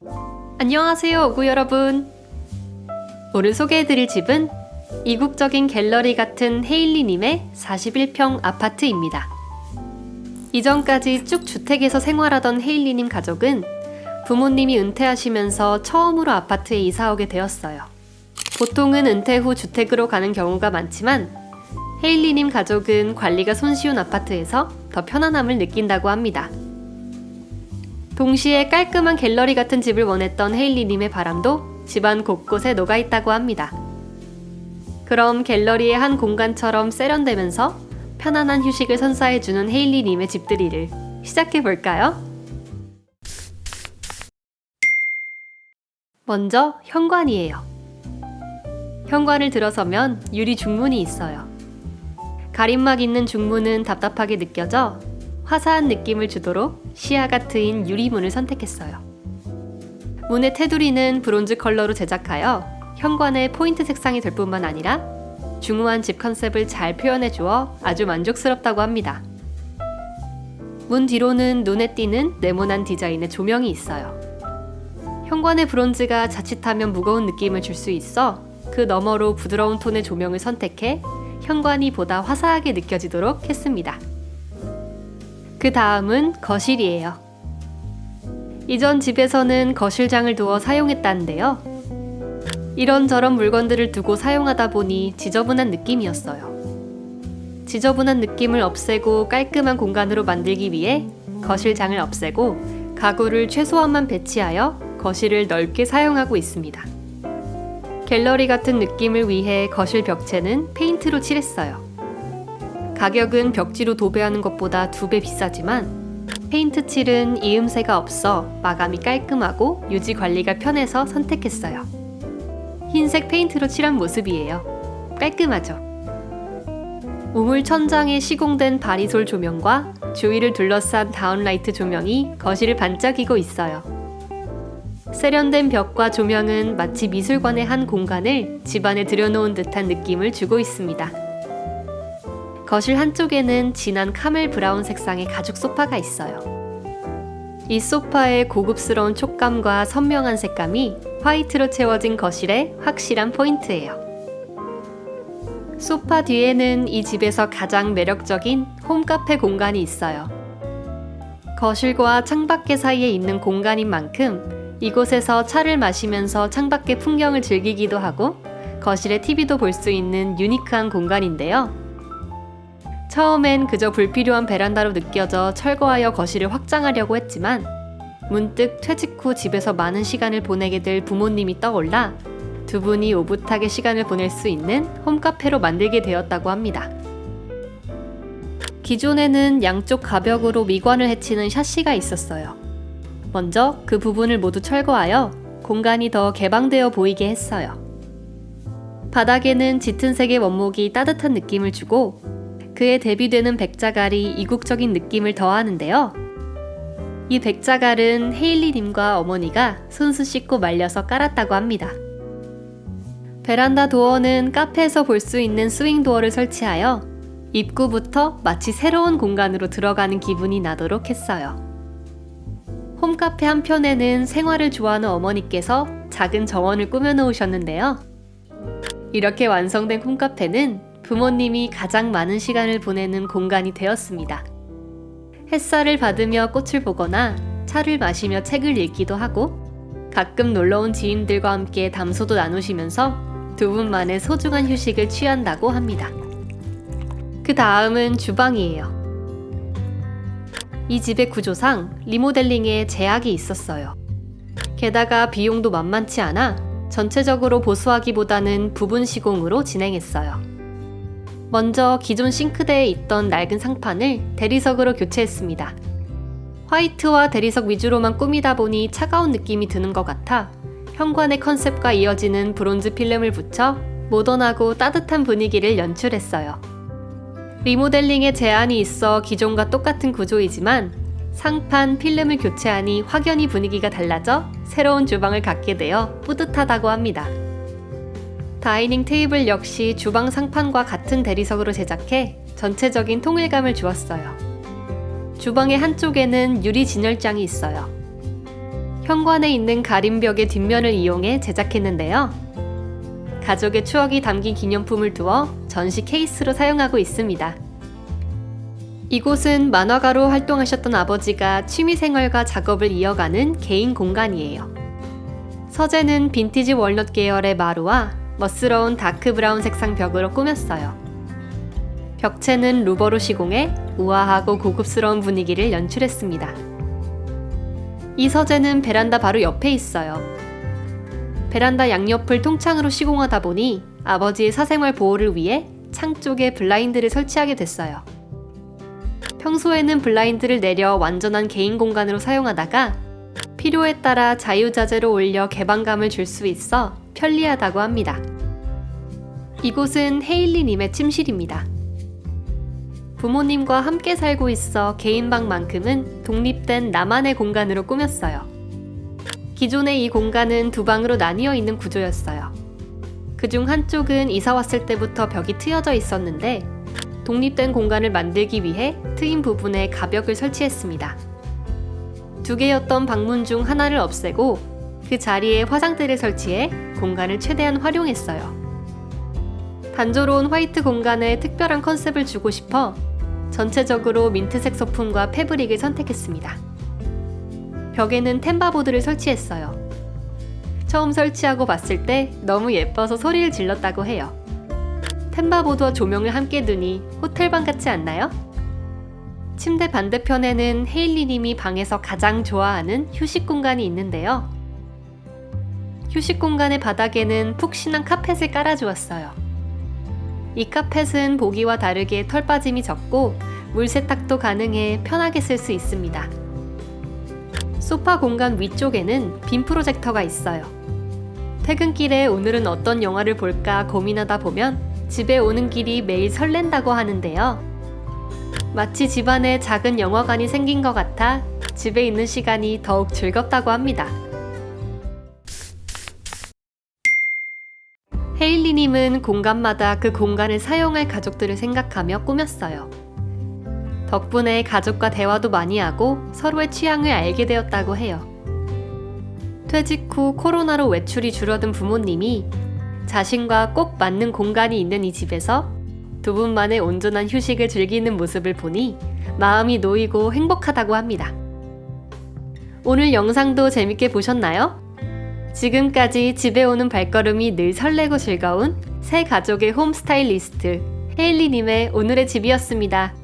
안녕하세요, 오구 여러분. 오늘 소개해드릴 집은 이국적인 갤러리 같은 헤일리님의 41평 아파트입니다. 이전까지 쭉 주택에서 생활하던 헤일리님 가족은 부모님이 은퇴하시면서 처음으로 아파트에 이사오게 되었어요. 보통은 은퇴 후 주택으로 가는 경우가 많지만 헤일리님 가족은 관리가 손쉬운 아파트에서 더 편안함을 느낀다고 합니다. 동시에 깔끔한 갤러리 같은 집을 원했던 헤일리님의 바람도 집안 곳곳에 녹아있다고 합니다. 그럼 갤러리의 한 공간처럼 세련되면서 편안한 휴식을 선사해주는 헤일리님의 집들이를 시작해볼까요? 먼저 현관이에요. 현관을 들어서면 유리 중문이 있어요. 가림막 있는 중문은 답답하게 느껴져 화사한 느낌을 주도록 시야가 트인 유리문을 선택했어요. 문의 테두리는 브론즈 컬러로 제작하여 현관의 포인트 색상이 될 뿐만 아니라 중후한 집 컨셉을 잘 표현해 주어 아주 만족스럽다고 합니다. 문 뒤로는 눈에 띄는 네모난 디자인의 조명이 있어요. 현관의 브론즈가 자칫하면 무거운 느낌을 줄 수 있어 그 너머로 부드러운 톤의 조명을 선택해 현관이 보다 화사하게 느껴지도록 했습니다. 그 다음은 거실이에요. 이전 집에서는 거실장을 두어 사용했다는데요. 이런저런 물건들을 두고 사용하다 보니 지저분한 느낌이었어요. 지저분한 느낌을 없애고 깔끔한 공간으로 만들기 위해 거실장을 없애고 가구를 최소한만 배치하여 거실을 넓게 사용하고 있습니다. 갤러리 같은 느낌을 위해 거실 벽체는 페인트로 칠했어요. 가격은 벽지로 도배하는 것보다 2배 비싸지만 페인트 칠은 이음새가 없어 마감이 깔끔하고 유지 관리가 편해서 선택했어요. 흰색 페인트로 칠한 모습이에요. 깔끔하죠? 우물 천장에 시공된 바리솔 조명과 주위를 둘러싼 다운라이트 조명이 거실을 반짝이고 있어요. 세련된 벽과 조명은 마치 미술관의 한 공간을 집안에 들여놓은 듯한 느낌을 주고 있습니다. 거실 한쪽에는 진한 카멜 브라운 색상의 가죽 소파가 있어요. 이 소파의 고급스러운 촉감과 선명한 색감이 화이트로 채워진 거실의 확실한 포인트예요. 소파 뒤에는 이 집에서 가장 매력적인 홈카페 공간이 있어요. 거실과 창밖에 사이에 있는 공간인 만큼 이곳에서 차를 마시면서 창밖의 풍경을 즐기기도 하고 거실에 TV도 볼 수 있는 유니크한 공간인데요. 처음엔 그저 불필요한 베란다로 느껴져 철거하여 거실을 확장하려고 했지만 문득 퇴직 후 집에서 많은 시간을 보내게 될 부모님이 떠올라 두 분이 오붓하게 시간을 보낼 수 있는 홈카페로 만들게 되었다고 합니다. 기존에는 양쪽 가벽으로 미관을 해치는 샤시가 있었어요. 먼저 그 부분을 모두 철거하여 공간이 더 개방되어 보이게 했어요. 바닥에는 짙은 색의 원목이 따뜻한 느낌을 주고 그에 대비되는 백자갈이 이국적인 느낌을 더하는데요. 이 백자갈은 헤일리님과 어머니가 손수 씻고 말려서 깔았다고 합니다. 베란다 도어는 카페에서 볼 수 있는 스윙 도어를 설치하여 입구부터 마치 새로운 공간으로 들어가는 기분이 나도록 했어요. 홈카페 한편에는 생활을 좋아하는 어머니께서 작은 정원을 꾸며놓으셨는데요. 이렇게 완성된 홈카페는 부모님이 가장 많은 시간을 보내는 공간이 되었습니다. 햇살을 받으며 꽃을 보거나 차를 마시며 책을 읽기도 하고 가끔 놀러온 지인들과 함께 담소도 나누시면서 두 분만의 소중한 휴식을 취한다고 합니다. 그 다음은 주방이에요. 이 집의 구조상 리모델링에 제약이 있었어요. 게다가 비용도 만만치 않아 전체적으로 보수하기보다는 부분 시공으로 진행했어요. 먼저 기존 싱크대에 있던 낡은 상판을 대리석으로 교체했습니다. 화이트와 대리석 위주로만 꾸미다 보니 차가운 느낌이 드는 것 같아 현관의 컨셉과 이어지는 브론즈 필름을 붙여 모던하고 따뜻한 분위기를 연출했어요. 리모델링에 제한이 있어 기존과 똑같은 구조이지만 상판, 필름을 교체하니 확연히 분위기가 달라져 새로운 주방을 갖게 되어 뿌듯하다고 합니다. 다이닝 테이블 역시 주방 상판과 같은 대리석으로 제작해 전체적인 통일감을 주었어요. 주방의 한쪽에는 유리 진열장이 있어요. 현관에 있는 가림벽의 뒷면을 이용해 제작했는데요. 가족의 추억이 담긴 기념품을 두어 전시 케이스로 사용하고 있습니다. 이곳은 만화가로 활동하셨던 아버지가 취미생활과 작업을 이어가는 개인 공간이에요. 서재는 빈티지 월넛 계열의 마루와 멋스러운 다크 브라운 색상 벽으로 꾸몄어요. 벽체는 루버로 시공해 우아하고 고급스러운 분위기를 연출했습니다. 이 서재는 베란다 바로 옆에 있어요. 베란다 양옆을 통창으로 시공하다 보니 아버지의 사생활 보호를 위해 창 쪽에 블라인드를 설치하게 됐어요. 평소에는 블라인드를 내려 완전한 개인 공간으로 사용하다가 필요에 따라 자유자재로 올려 개방감을 줄 수 있어 편리하다고 합니다. 이곳은 헤일리님의 침실입니다. 부모님과 함께 살고 있어 개인 방만큼은 독립된 나만의 공간으로 꾸몄어요. 기존의 이 공간은 두 방으로 나뉘어 있는 구조였어요. 그중 한쪽은 이사 왔을 때부터 벽이 트여져 있었는데 독립된 공간을 만들기 위해 트인 부분에 가벽을 설치했습니다. 두 개였던 방문 중 하나를 없애고 그 자리에 화장대를 설치해 공간을 최대한 활용했어요. 단조로운 화이트 공간에 특별한 컨셉을 주고 싶어 전체적으로 민트색 소품과 패브릭을 선택했습니다. 벽에는 템바보드를 설치했어요. 처음 설치하고 봤을 때 너무 예뻐서 소리를 질렀다고 해요. 템바보드와 조명을 함께 두니 호텔방 같지 않나요? 침대 반대편에는 헤일리님이 방에서 가장 좋아하는 휴식 공간이 있는데요. 휴식 공간의 바닥에는 푹신한 카펫을 깔아주었어요. 이 카펫은 보기와 다르게 털 빠짐이 적고 물 세탁도 가능해 편하게 쓸 수 있습니다. 소파 공간 위쪽에는 빔 프로젝터가 있어요. 퇴근길에 오늘은 어떤 영화를 볼까 고민하다 보면 집에 오는 길이 매일 설렌다고 하는데요. 마치 집안에 작은 영화관이 생긴 것 같아 집에 있는 시간이 더욱 즐겁다고 합니다. 헤일리님은 공간마다 그 공간을 사용할 가족들을 생각하며 꾸몄어요. 덕분에 가족과 대화도 많이 하고 서로의 취향을 알게 되었다고 해요. 퇴직 후 코로나로 외출이 줄어든 부모님이 자신과 꼭 맞는 공간이 있는 이 집에서 두 분만의 온전한 휴식을 즐기는 모습을 보니 마음이 놓이고 행복하다고 합니다. 오늘 영상도 재밌게 보셨나요? 지금까지 집에 오는 발걸음이 늘 설레고 즐거운 새 가족의 홈 스타일리스트 헤일리님의 오늘의 집이었습니다.